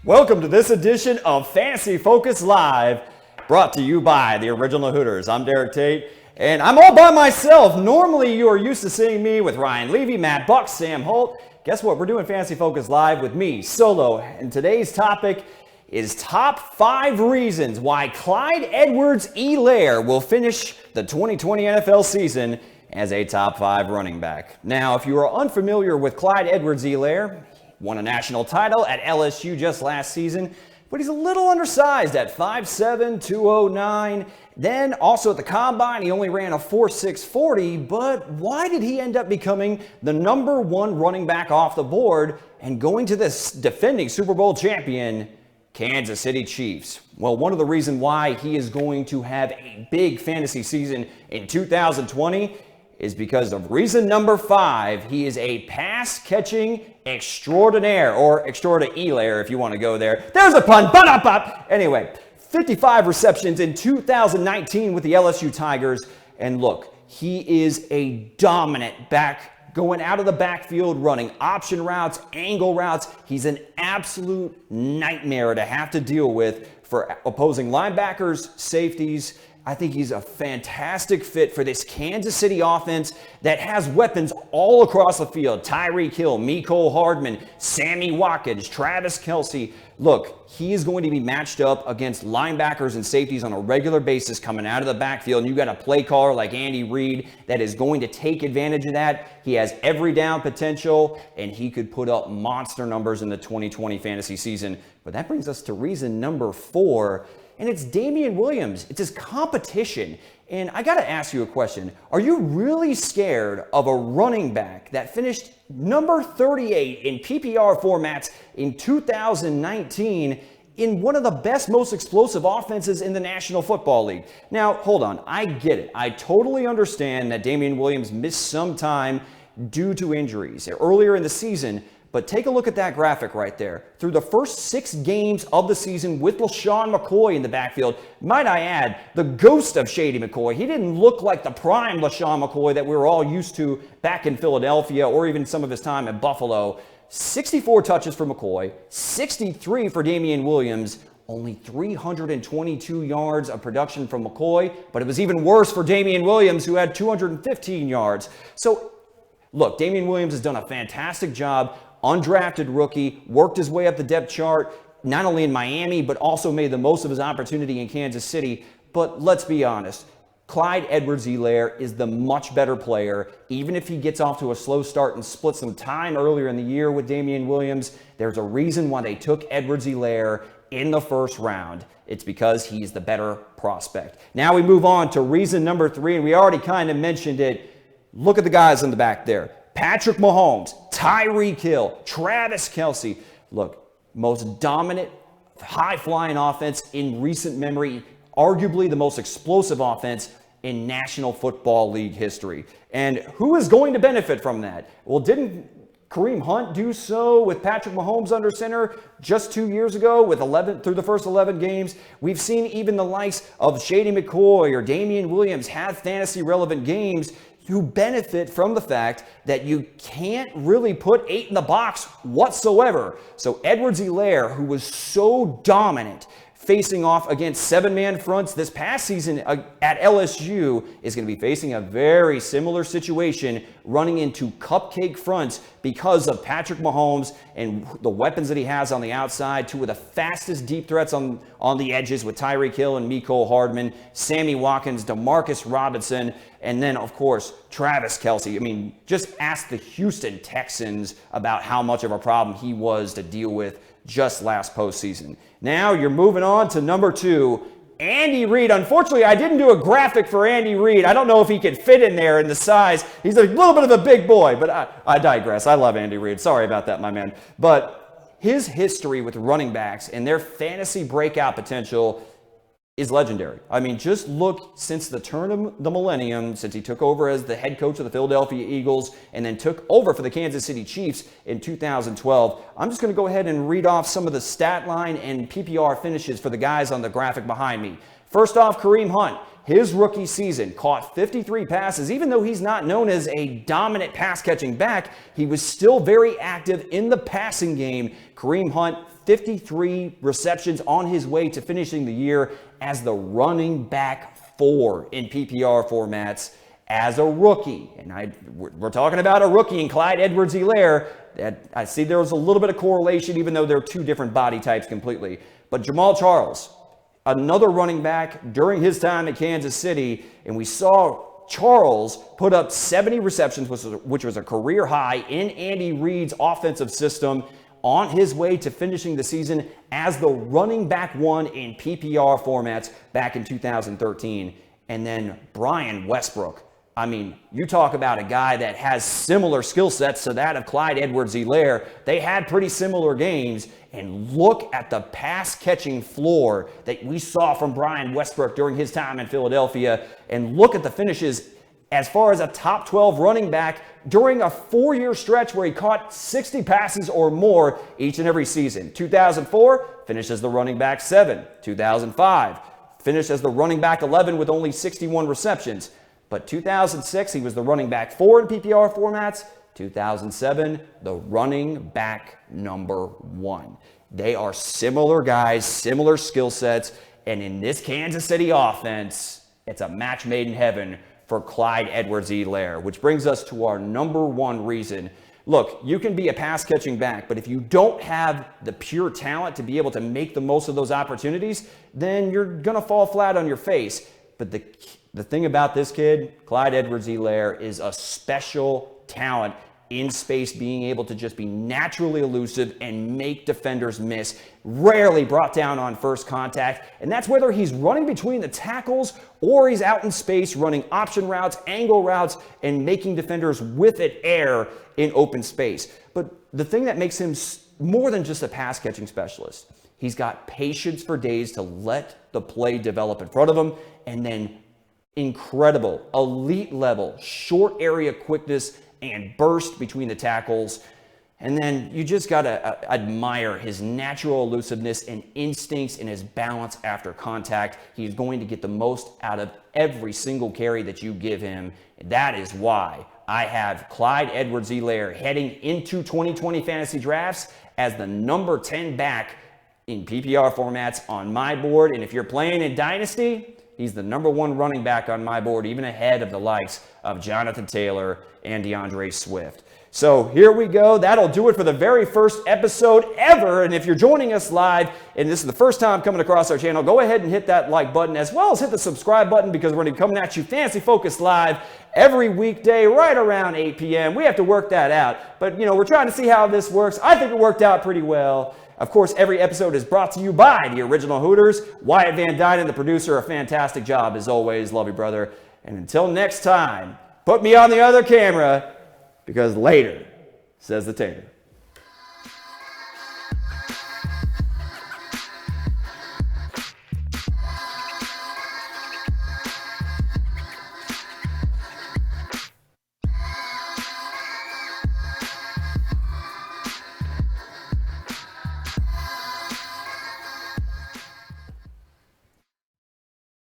Welcome to this edition of Fantasy Focus Live, brought to you by the Original Hooters. I'm Derek Tate, and I'm all by myself. Normally, you are used to seeing me with Ryan Levy, Matt Buck, Sam Holt. Guess what? We're doing Fantasy Focus Live with me, solo. And today's topic is top 5 reasons why Clyde Edwards-Helaire will finish the 2020 NFL season as a top 5 running back. Now, if you are unfamiliar with Clyde Edwards-Helaire, won a national title at LSU just last season, but he's a little undersized at 5'7", 209. Then also at the Combine, he only ran a 4.6 40, but why did he end up becoming the number 1 running back off the board and going to this defending Super Bowl champion, Kansas City Chiefs? Well, one of the reasons why he is going to have a big fantasy season in 2020 is because of reason number 5. He is a pass-catching extraordinaire, or extraordinaire if you want to go there. There's a pun. Anyway, 55 receptions in 2019 with the LSU Tigers. And look, he is a dominant back, going out of the backfield, running option routes, angle routes. He's an absolute nightmare to have to deal with for opposing linebackers, safeties. I think he's a fantastic fit for this Kansas City offense that has weapons all across the field. Tyreek Hill, Mecole Hardman, Sammy Watkins, Travis Kelce. Look, he is going to be matched up against linebackers and safeties on a regular basis coming out of the backfield. And you've got a play caller like Andy Reid that is going to take advantage of that. He has every down potential, and he could put up monster numbers in the 2020 fantasy season. But that brings us to reason number 4. And it's Damien Williams. It's his competition. And I got to ask you a question. Are you really scared of a running back that finished number 38 in PPR formats in 2019 in one of the best, most explosive offenses in the National Football League? Now, hold on. I get it. I totally understand that Damien Williams missed some time due to injuries earlier in the season. But take a look at that graphic right there. Through the first 6 games of the season with LeSean McCoy in the backfield, might I add, the ghost of Shady McCoy. He didn't look like the prime LeSean McCoy that we were all used to back in Philadelphia or even some of his time at Buffalo. 64 touches for McCoy, 63 for Damien Williams, only 322 yards of production from McCoy, but it was even worse for Damien Williams, who had 215 yards. So, look, Damien Williams has done a fantastic job. Undrafted rookie, worked his way up the depth chart, not only in Miami, but also made the most of his opportunity in Kansas City. But let's be honest, Clyde Edwards-Helaire is the much better player. Even if he gets off to a slow start and splits some time earlier in the year with Damien Williams, there's a reason why they took Edwards-Helaire in the first round. It's because he's the better prospect. Now we move on to reason number 3, and we already kind of mentioned it. Look at the guys in the back there. Patrick Mahomes, Tyreek Hill, Travis Kelce. Look, most dominant, high-flying offense in recent memory, arguably the most explosive offense in National Football League history. And who is going to benefit from that? Well, didn't Kareem Hunt do so with Patrick Mahomes under center just 2 years ago with 11 through the first 11 games? We've seen even the likes of Shady McCoy or Damien Williams have fantasy-relevant games. You benefit from the fact that you can't really put 8 in the box whatsoever. So Edwards-Helaire, who was so dominant facing off against 7-man fronts this past season at LSU, is going to be facing a very similar situation running into cupcake fronts because of Patrick Mahomes and the weapons that he has on the outside. 2 of the fastest deep threats on the edges with Tyreek Hill and Mecole Hardman, Sammy Watkins, Demarcus Robinson, and then, of course, Travis Kelce. I mean, just ask the Houston Texans about how much of a problem he was to deal with just last postseason. Now you're moving on to number 2, Andy Reid. Unfortunately, I didn't do a graphic for Andy Reid. I don't know if he could fit in there in the size. He's a little bit of a big boy, but I digress. I love Andy Reid. Sorry about that, my man. But his history with running backs and their fantasy breakout potential is legendary. I mean, just look since the turn of the millennium, since he took over as the head coach of the Philadelphia Eagles and then took over for the Kansas City Chiefs in 2012. I'm just going to go ahead and read off some of the stat line and PPR finishes for the guys on the graphic behind me. First off, Kareem Hunt. His rookie season caught 53 passes. Even though he's not known as a dominant pass-catching back, he was still very active in the passing game. Kareem Hunt, 53 receptions on his way to finishing the year as the running back 4 in PPR formats as a rookie. And we're talking about a rookie in Clyde Edwards-Helaire. I see there was a little bit of correlation, even though they're two different body types completely. But Jamal Charles, another running back during his time at Kansas City, and we saw Charles put up 70 receptions, which was a career high in Andy Reid's offensive system, on his way to finishing the season as the running back 1 in PPR formats back in 2013. And then Brian Westbrook. I mean, you talk about a guy that has similar skill sets to that of Clyde Edwards-Helaire. They had pretty similar games, and look at the pass-catching floor that we saw from Brian Westbrook during his time in Philadelphia, and look at the finishes as far as a top 12 running back during a 4-year stretch where he caught 60 passes or more each and every season. 2004, finished as the running back 7. 2005, finished as the running back 11 with only 61 receptions. But 2006, he was the running back 4 in PPR formats. 2007, the running back number 1. They are similar guys, similar skill sets, and in this Kansas City offense, it's a match made in heaven for Clyde Edwards-Helaire, which brings us to our number 1 reason. Look, you can be a pass-catching back, but if you don't have the pure talent to be able to make the most of those opportunities, then you're going to fall flat on your face. But the thing about this kid, Clyde Edwards-Helaire, is a special talent in space, being able to just be naturally elusive and make defenders miss. Rarely brought down on first contact, and that's whether he's running between the tackles or he's out in space running option routes, angle routes, and making defenders with it air in open space. But the thing that makes him more than just a pass-catching specialist, he's got patience for days to let the play develop in front of him, and then incredible, elite level, short area quickness and burst between the tackles. And then you just got to admire his natural elusiveness and instincts and his balance after contact. He's going to get the most out of every single carry that you give him. That is why I have Clyde Edwards-Helaire heading into 2020 fantasy drafts as the number 10 back in PPR formats on my board. And if you're playing in Dynasty, he's the number 1 running back on my board, even ahead of the likes of Jonathan Taylor and DeAndre Swift. So here we go. That'll do it for the very first episode ever. And if you're joining us live and this is the first time coming across our channel, go ahead and hit that like button as well as hit the subscribe button, because we're going to be coming at you Fantasy Focus Live every weekday right around 8 p.m. We have to work that out. But, we're trying to see how this works. I think it worked out pretty well. Of course, every episode is brought to you by the Original Hooters. Wyatt Van Dynen, the producer, a fantastic job as always. Love you, brother. And until next time, put me on the other camera, because later, says the Tater.